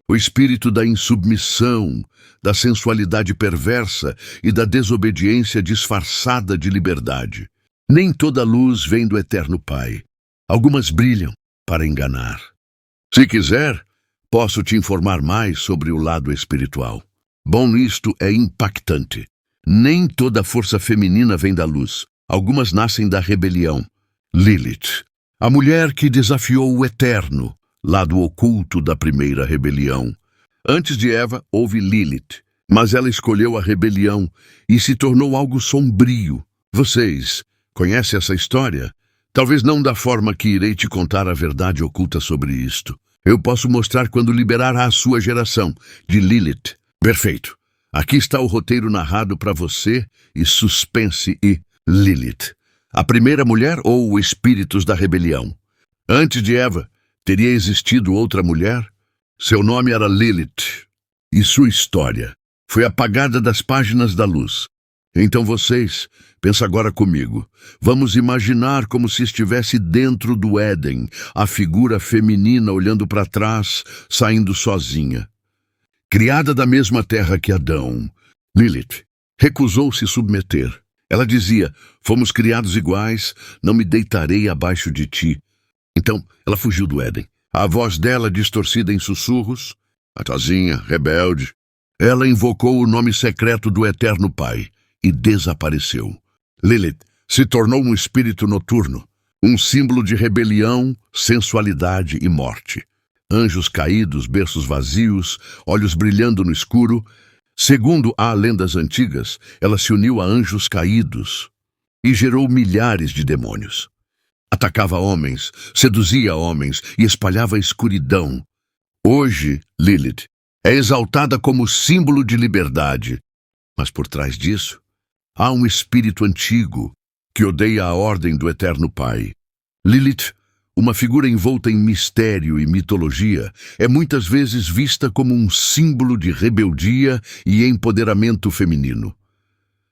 o espírito da insubmissão, da sensualidade perversa e da desobediência disfarçada de liberdade. Nem toda luz vem do Eterno Pai. Algumas brilham para enganar. Se quiser, posso te informar mais sobre o lado espiritual. Bom, isto é impactante. Nem toda força feminina vem da luz. Algumas nascem da rebelião. Lilith, a mulher que desafiou o Eterno, lado oculto da primeira rebelião. Antes de Eva, houve Lilith, mas ela escolheu a rebelião e se tornou algo sombrio. Vocês conhecem essa história? Talvez não da forma que irei te contar a verdade oculta sobre isto. Eu posso mostrar quando liberar a sua geração de Lilith. Perfeito. Aqui está o roteiro narrado para você e suspense e Lilith. A primeira mulher ou espíritos da rebelião? Antes de Eva, teria existido outra mulher? Seu nome era Lilith. E sua história foi apagada das páginas da luz. Então vocês, pensa agora comigo. Vamos imaginar como se estivesse dentro do Éden, a figura feminina olhando para trás, saindo sozinha. Criada da mesma terra que Adão, Lilith recusou se submeter. Ela dizia, fomos criados iguais, não me deitarei abaixo de ti. Então, ela fugiu do Éden. A voz dela distorcida em sussurros, ratazinha, rebelde. Ela invocou o nome secreto do Eterno Pai e desapareceu. Lilith se tornou um espírito noturno, um símbolo de rebelião, sensualidade e morte. Anjos caídos, berços vazios, olhos brilhando no escuro. Segundo há lendas antigas, ela se uniu a anjos caídos e gerou milhares de demônios. Atacava homens, seduzia homens e espalhava escuridão. Hoje, Lilith é exaltada como símbolo de liberdade, mas por trás disso, há um espírito antigo que odeia a ordem do Eterno Pai. Lilith, uma figura envolta em mistério e mitologia, é muitas vezes vista como um símbolo de rebeldia e empoderamento feminino.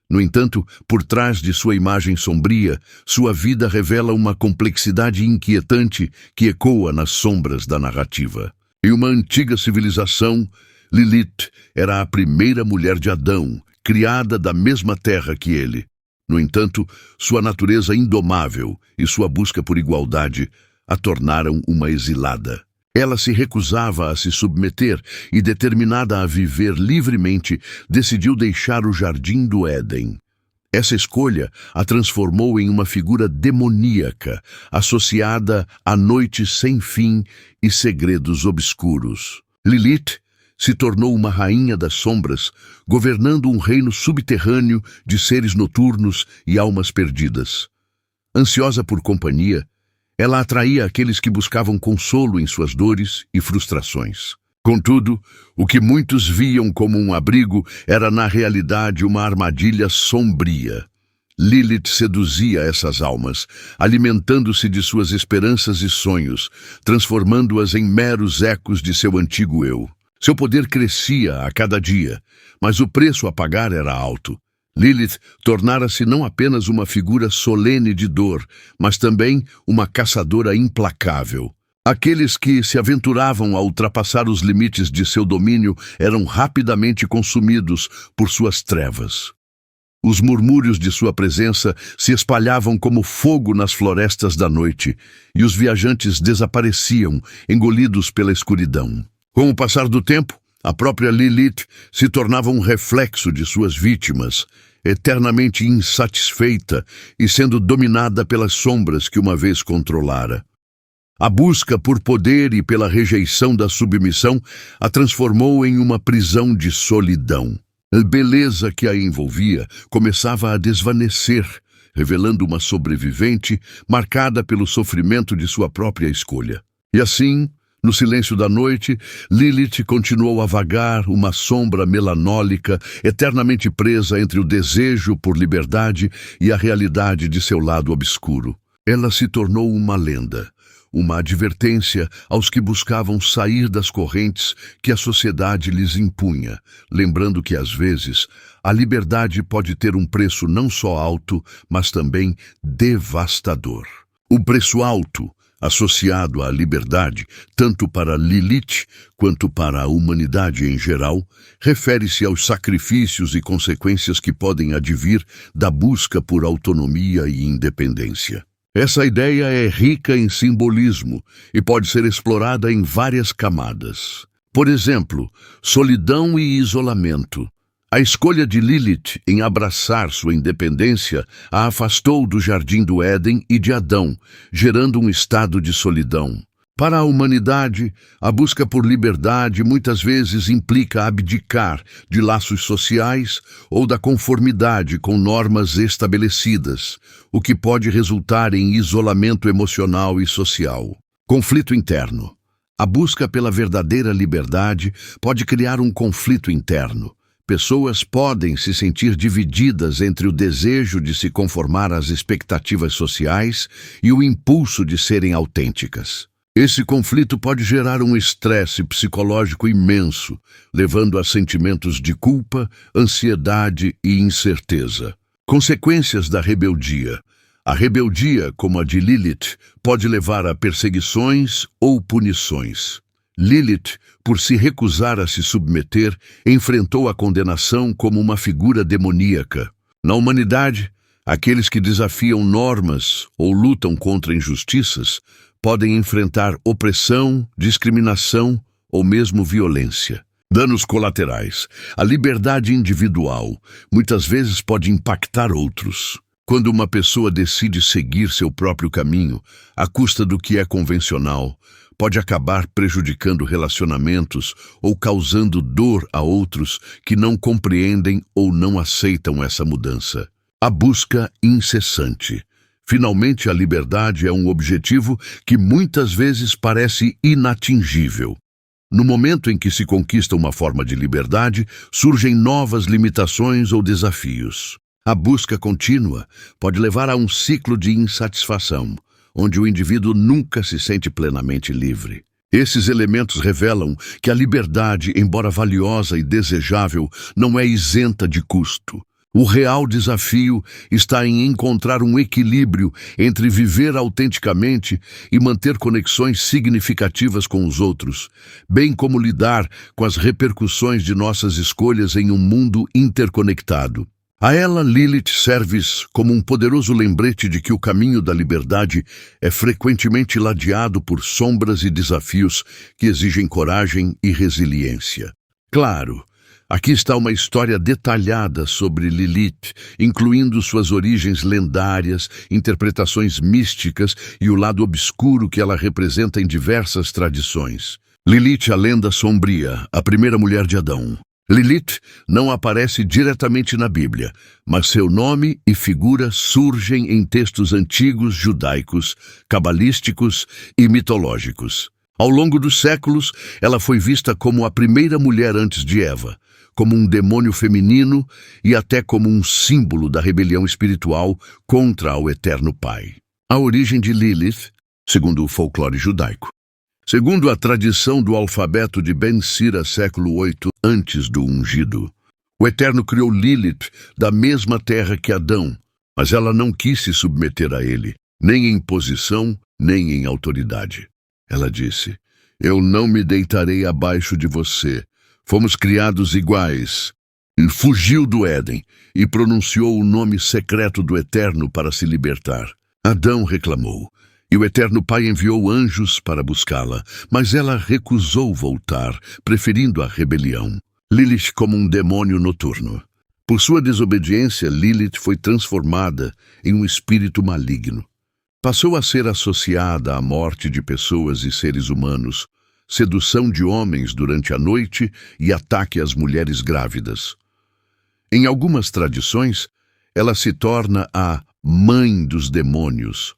No entanto, por trás de sua imagem sombria, sua vida revela uma complexidade inquietante que ecoa nas sombras da narrativa. Em uma antiga civilização, Lilith era a primeira mulher de Adão, criada da mesma terra que ele. No entanto, sua natureza indomável e sua busca por igualdade a tornaram uma exilada. Ela se recusava a se submeter e, determinada a viver livremente, decidiu deixar o jardim do Éden. Essa escolha a transformou em uma figura demoníaca, associada a noites sem fim e segredos obscuros. Lilith se tornou uma rainha das sombras, governando um reino subterrâneo de seres noturnos e almas perdidas. Ansiosa por companhia, ela atraía aqueles que buscavam consolo em suas dores e frustrações. Contudo, o que muitos viam como um abrigo era na realidade uma armadilha sombria. Lilith seduzia essas almas, alimentando-se de suas esperanças e sonhos, transformando-as em meros ecos de seu antigo eu. Seu poder crescia a cada dia, mas o preço a pagar era alto. Lilith tornara-se não apenas uma figura solene de dor, mas também uma caçadora implacável. Aqueles que se aventuravam a ultrapassar os limites de seu domínio eram rapidamente consumidos por suas trevas. Os murmúrios de sua presença se espalhavam como fogo nas florestas da noite, e os viajantes desapareciam, engolidos pela escuridão. Com o passar do tempo, a própria Lilith se tornava um reflexo de suas vítimas, eternamente insatisfeita e sendo dominada pelas sombras que uma vez controlara. A busca por poder e pela rejeição da submissão a transformou em uma prisão de solidão. A beleza que a envolvia começava a desvanecer, revelando uma sobrevivente marcada pelo sofrimento de sua própria escolha. E assim, no silêncio da noite, Lilith continuou a vagar, uma sombra melanólica, eternamente presa entre o desejo por liberdade e a realidade de seu lado obscuro. Ela se tornou uma lenda, uma advertência aos que buscavam sair das correntes que a sociedade lhes impunha, lembrando que, às vezes, a liberdade pode ter um preço não só alto, mas também devastador. O preço alto, associado à liberdade, tanto para Lilith quanto para a humanidade em geral, refere-se aos sacrifícios e consequências que podem advir da busca por autonomia e independência. Essa ideia é rica em simbolismo e pode ser explorada em várias camadas. Por exemplo, solidão e isolamento. A escolha de Lilith em abraçar sua independência a afastou do jardim do Éden e de Adão, gerando um estado de solidão. Para a humanidade, a busca por liberdade muitas vezes implica abdicar de laços sociais ou da conformidade com normas estabelecidas, o que pode resultar em isolamento emocional e social. Conflito interno. A busca pela verdadeira liberdade pode criar um conflito interno. Pessoas podem se sentir divididas entre o desejo de se conformar às expectativas sociais e o impulso de serem autênticas. Esse conflito pode gerar um estresse psicológico imenso, levando a sentimentos de culpa, ansiedade e incerteza. Consequências da rebeldia. A rebeldia, como a de Lilith, pode levar a perseguições ou punições. Lilith, por se recusar a se submeter, enfrentou a condenação como uma figura demoníaca. Na humanidade, aqueles que desafiam normas ou lutam contra injustiças podem enfrentar opressão, discriminação ou mesmo violência. Danos colaterais. A liberdade individual muitas vezes pode impactar outros. Quando uma pessoa decide seguir seu próprio caminho, à custa do que é convencional, pode acabar prejudicando relacionamentos ou causando dor a outros que não compreendem ou não aceitam essa mudança. A busca incessante. Finalmente, a liberdade é um objetivo que muitas vezes parece inatingível. No momento em que se conquista uma forma de liberdade, surgem novas limitações ou desafios. A busca contínua pode levar a um ciclo de insatisfação, onde o indivíduo nunca se sente plenamente livre. Esses elementos revelam que a liberdade, embora valiosa e desejável, não é isenta de custo. O real desafio está em encontrar um equilíbrio entre viver autenticamente e manter conexões significativas com os outros, bem como lidar com as repercussões de nossas escolhas em um mundo interconectado. A ela, Lilith serve como um poderoso lembrete de que o caminho da liberdade é frequentemente ladeado por sombras e desafios que exigem coragem e resiliência. Claro, aqui está uma história detalhada sobre Lilith, incluindo suas origens lendárias, interpretações místicas e o lado obscuro que ela representa em diversas tradições. Lilith, a lenda sombria, a primeira mulher de Adão. Lilith não aparece diretamente na Bíblia, mas seu nome e figura surgem em textos antigos judaicos, cabalísticos e mitológicos. Ao longo dos séculos, ela foi vista como a primeira mulher antes de Eva, como um demônio feminino e até como um símbolo da rebelião espiritual contra o Eterno Pai. A origem de Lilith, segundo o folclore judaico. Segundo a tradição do alfabeto de Ben Sira, século 8 antes do ungido, o Eterno criou Lilith da mesma terra que Adão, mas ela não quis se submeter a ele, nem em posição, nem em autoridade. Ela disse: "Eu não me deitarei abaixo de você. Fomos criados iguais." E fugiu do Éden e pronunciou o nome secreto do Eterno para se libertar. Adão reclamou, e o Eterno Pai enviou anjos para buscá-la, mas ela recusou voltar, preferindo a rebelião. Lilith como um demônio noturno. Por sua desobediência, Lilith foi transformada em um espírito maligno. Passou a ser associada à morte de pessoas e seres humanos, sedução de homens durante a noite e ataque às mulheres grávidas. Em algumas tradições, ela se torna a mãe dos demônios,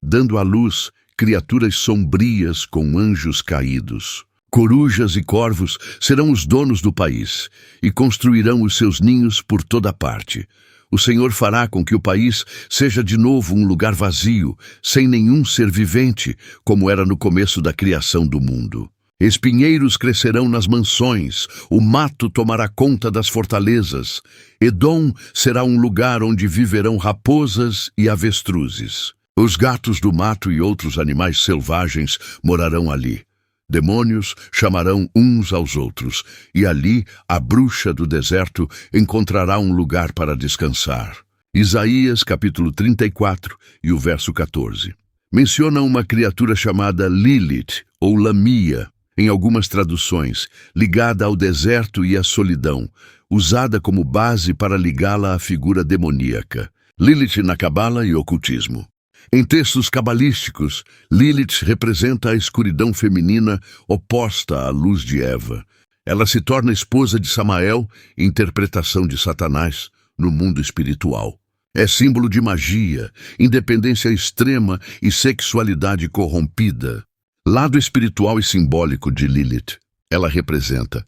dando à luz criaturas sombrias com anjos caídos. Corujas e corvos serão os donos do país e construirão os seus ninhos por toda parte. O Senhor fará com que o país seja de novo um lugar vazio, sem nenhum ser vivente, como era no começo da criação do mundo. Espinheiros crescerão nas mansões, o mato tomará conta das fortalezas. Edom será um lugar onde viverão raposas e avestruzes. Os gatos do mato e outros animais selvagens morarão ali. Demônios chamarão uns aos outros, e ali a bruxa do deserto encontrará um lugar para descansar. Isaías capítulo 34 e o verso 14. Menciona uma criatura chamada Lilith, ou Lamia, em algumas traduções, ligada ao deserto e à solidão, usada como base para ligá-la à figura demoníaca. Lilith na Cabala e ocultismo. Em textos cabalísticos, Lilith representa a escuridão feminina oposta à luz de Eva. Ela se torna esposa de Samael, interpretação de Satanás, no mundo espiritual. É símbolo de magia, independência extrema e sexualidade corrompida. Lado espiritual e simbólico de Lilith. Ela representa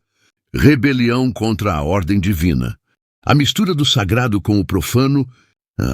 rebelião contra a ordem divina, a mistura do sagrado com o profano,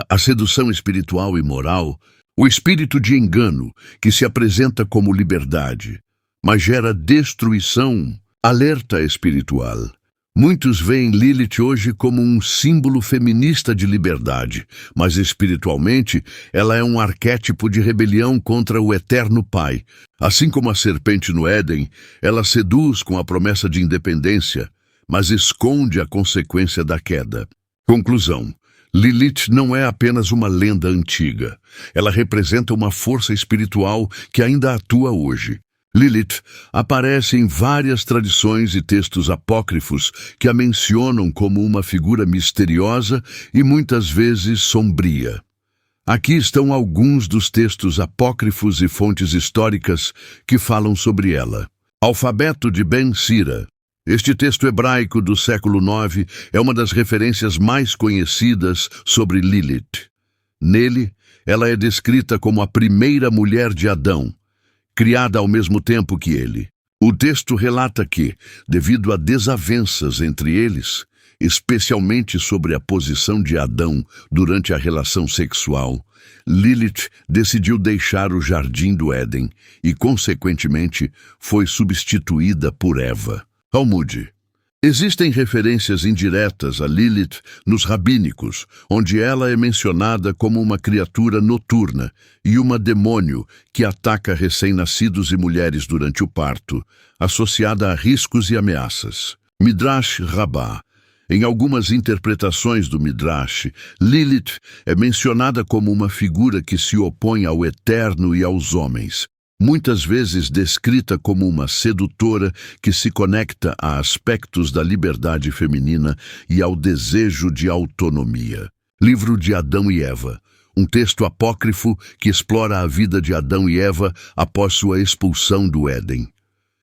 a sedução espiritual e moral, o espírito de engano que se apresenta como liberdade, mas gera destruição, alerta espiritual. Muitos veem Lilith hoje como um símbolo feminista de liberdade, mas espiritualmente ela é um arquétipo de rebelião contra o eterno Pai. Assim como a serpente no Éden, ela seduz com a promessa de independência, mas esconde a consequência da queda. Conclusão. Lilith não é apenas uma lenda antiga. Ela representa uma força espiritual que ainda atua hoje. Lilith aparece em várias tradições e textos apócrifos que a mencionam como uma figura misteriosa e muitas vezes sombria. Aqui estão alguns dos textos apócrifos e fontes históricas que falam sobre ela. Alfabeto de Ben Sira. Este texto hebraico do século IX é uma das referências mais conhecidas sobre Lilith. Nele, ela é descrita como a primeira mulher de Adão, criada ao mesmo tempo que ele. O texto relata que, devido a desavenças entre eles, especialmente sobre a posição de Adão durante a relação sexual, Lilith decidiu deixar o jardim do Éden e, consequentemente, foi substituída por Eva. Talmud. Existem referências indiretas a Lilith nos rabínicos, onde ela é mencionada como uma criatura noturna e uma demônio que ataca recém-nascidos e mulheres durante o parto, associada a riscos e ameaças. Midrash Rabbah. Em algumas interpretações do Midrash, Lilith é mencionada como uma figura que se opõe ao eterno e aos homens, muitas vezes descrita como uma sedutora que se conecta a aspectos da liberdade feminina e ao desejo de autonomia. Livro de Adão e Eva, um texto apócrifo que explora a vida de Adão e Eva após sua expulsão do Éden.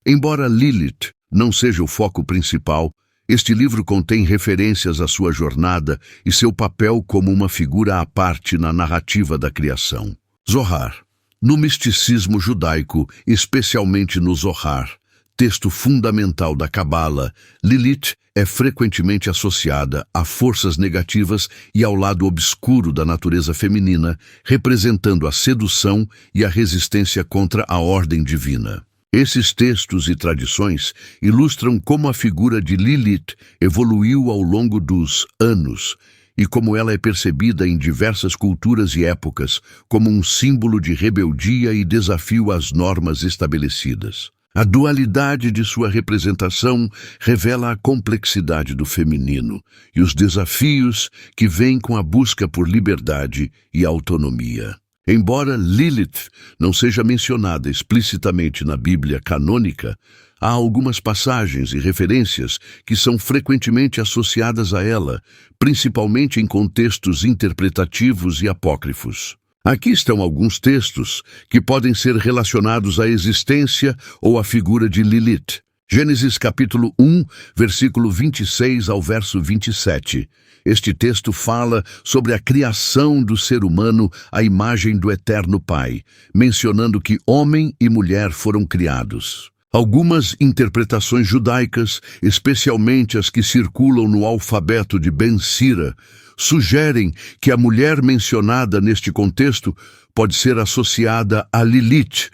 Embora Lilith não seja o foco principal, este livro contém referências à sua jornada e seu papel como uma figura à parte na narrativa da criação. Zohar. No misticismo judaico, especialmente no Zohar, texto fundamental da Cabala, Lilith é frequentemente associada a forças negativas e ao lado obscuro da natureza feminina, representando a sedução e a resistência contra a ordem divina. Esses textos e tradições ilustram como a figura de Lilith evoluiu ao longo dos anos, e como ela é percebida em diversas culturas e épocas como um símbolo de rebeldia e desafio às normas estabelecidas. A dualidade de sua representação revela a complexidade do feminino e os desafios que vêm com a busca por liberdade e autonomia. Embora Lilith não seja mencionada explicitamente na Bíblia canônica, há algumas passagens e referências que são frequentemente associadas a ela, principalmente em contextos interpretativos e apócrifos. Aqui estão alguns textos que podem ser relacionados à existência ou à figura de Lilith. Gênesis capítulo 1, versículo 26 ao verso 27. Este texto fala sobre a criação do ser humano à imagem do Eterno Pai, mencionando que homem e mulher foram criados. Algumas interpretações judaicas, especialmente as que circulam no alfabeto de Ben Sira, sugerem que a mulher mencionada neste contexto pode ser associada a Lilith,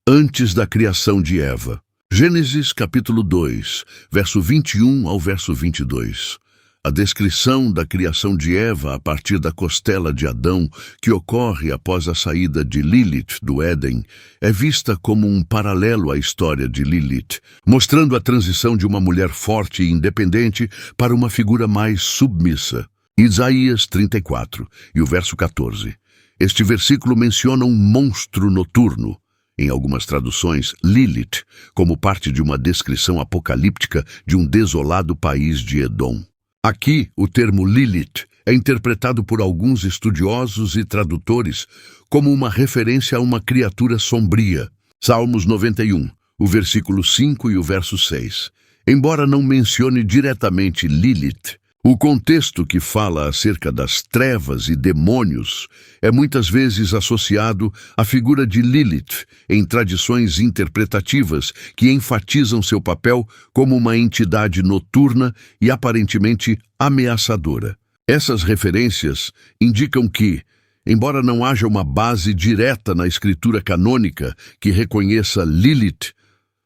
antes da criação de Eva. Gênesis capítulo 2, verso 21 ao verso 22. A descrição da criação de Eva a partir da costela de Adão, que ocorre após a saída de Lilith do Éden, é vista como um paralelo à história de Lilith, mostrando a transição de uma mulher forte e independente para uma figura mais submissa. Isaías 34 e o verso 14. Este versículo menciona um monstro noturno, em algumas traduções, Lilith, como parte de uma descrição apocalíptica de um desolado país de Edom. Aqui, o termo Lilith é interpretado por alguns estudiosos e tradutores como uma referência a uma criatura sombria. Salmos 91, o versículo 5 e o verso 6. Embora não mencione diretamente Lilith, o contexto que fala acerca das trevas e demônios é muitas vezes associado à figura de Lilith em tradições interpretativas que enfatizam seu papel como uma entidade noturna e aparentemente ameaçadora. Essas referências indicam que, embora não haja uma base direta na escritura canônica que reconheça Lilith,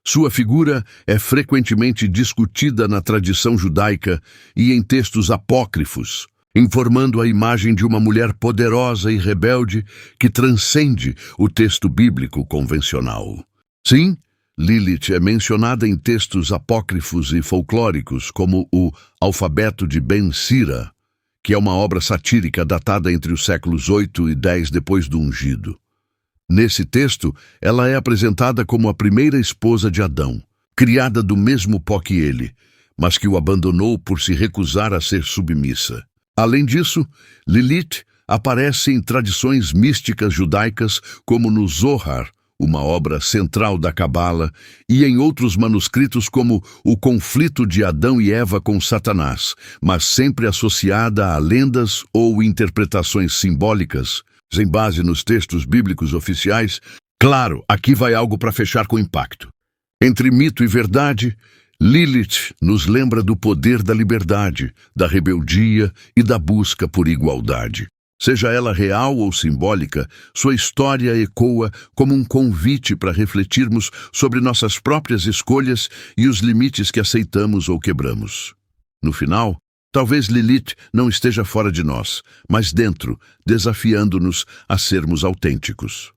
sua figura é frequentemente discutida na tradição judaica e em textos apócrifos, informando a imagem de uma mulher poderosa e rebelde que transcende o texto bíblico convencional. Sim, Lilith é mencionada em textos apócrifos e folclóricos, como o Alfabeto de Ben Sira, que é uma obra satírica datada entre os séculos 8 e 10 depois do ungido. Nesse texto, ela é apresentada como a primeira esposa de Adão, criada do mesmo pó que ele, mas que o abandonou por se recusar a ser submissa. Além disso, Lilith aparece em tradições místicas judaicas como no Zohar, uma obra central da Cabala, e em outros manuscritos como o conflito de Adão e Eva com Satanás, mas sempre associada a lendas ou interpretações simbólicas, sem base nos textos bíblicos oficiais. Claro, aqui vai algo para fechar com impacto. Entre mito e verdade, Lilith nos lembra do poder da liberdade, da rebeldia e da busca por igualdade. Seja ela real ou simbólica, sua história ecoa como um convite para refletirmos sobre nossas próprias escolhas e os limites que aceitamos ou quebramos. No final, talvez Lilith não esteja fora de nós, mas dentro, desafiando-nos a sermos autênticos.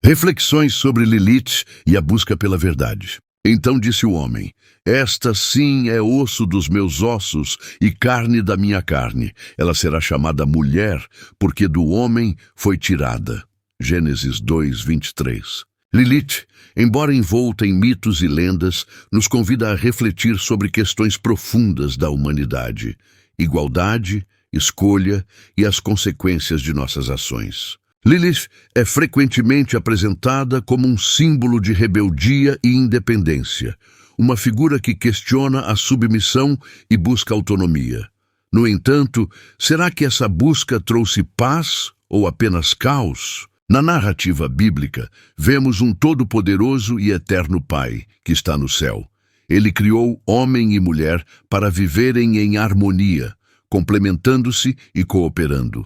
Reflexões sobre Lilith e a busca pela verdade. Então disse o homem: esta sim é osso dos meus ossos e carne da minha carne. Ela será chamada mulher, porque do homem foi tirada. Gênesis 2, 23. Lilith, embora envolta em mitos e lendas, nos convida a refletir sobre questões profundas da humanidade: igualdade, escolha e as consequências de nossas ações. Lilith é frequentemente apresentada como um símbolo de rebeldia e independência, uma figura que questiona a submissão e busca autonomia. No entanto, será que essa busca trouxe paz ou apenas caos? Na narrativa bíblica, vemos um todo-poderoso e eterno Pai, que está no céu. Ele criou homem e mulher para viverem em harmonia, complementando-se e cooperando.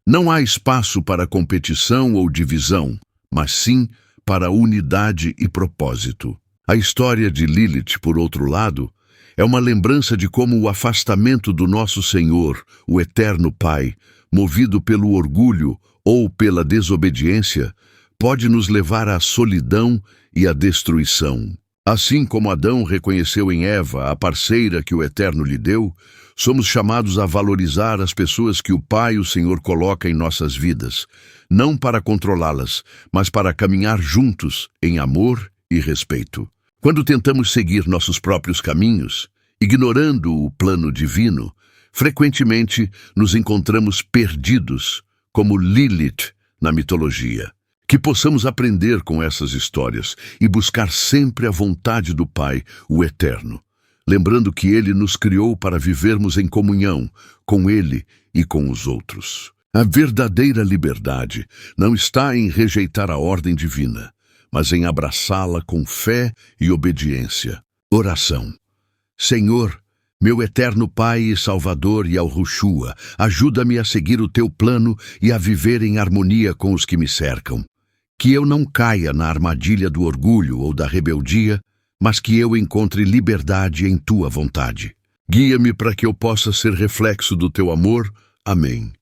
Não há espaço para competição ou divisão, mas sim para unidade e propósito. A história de Lilith, por outro lado, é uma lembrança de como o afastamento do nosso Senhor, o eterno Pai, movido pelo orgulho ou pela desobediência, pode nos levar à solidão e à destruição. Assim como Adão reconheceu em Eva a parceira que o Eterno lhe deu, somos chamados a valorizar as pessoas que o Pai, o Senhor, coloca em nossas vidas, não para controlá-las, mas para caminhar juntos em amor e respeito. Quando tentamos seguir nossos próprios caminhos, ignorando o plano divino, frequentemente nos encontramos perdidos, como Lilith na mitologia. Que possamos aprender com essas histórias e buscar sempre a vontade do Pai, o Eterno, lembrando que Ele nos criou para vivermos em comunhão com Ele e com os outros. A verdadeira liberdade não está em rejeitar a ordem divina, mas em abraçá-la com fé e obediência. Oração. Senhor, meu eterno Pai e Salvador Yahushua, ajuda-me a seguir o Teu plano e a viver em harmonia com os que me cercam. Que eu não caia na armadilha do orgulho ou da rebeldia, mas que eu encontre liberdade em Tua vontade. Guia-me para que eu possa ser reflexo do teu amor. Amém.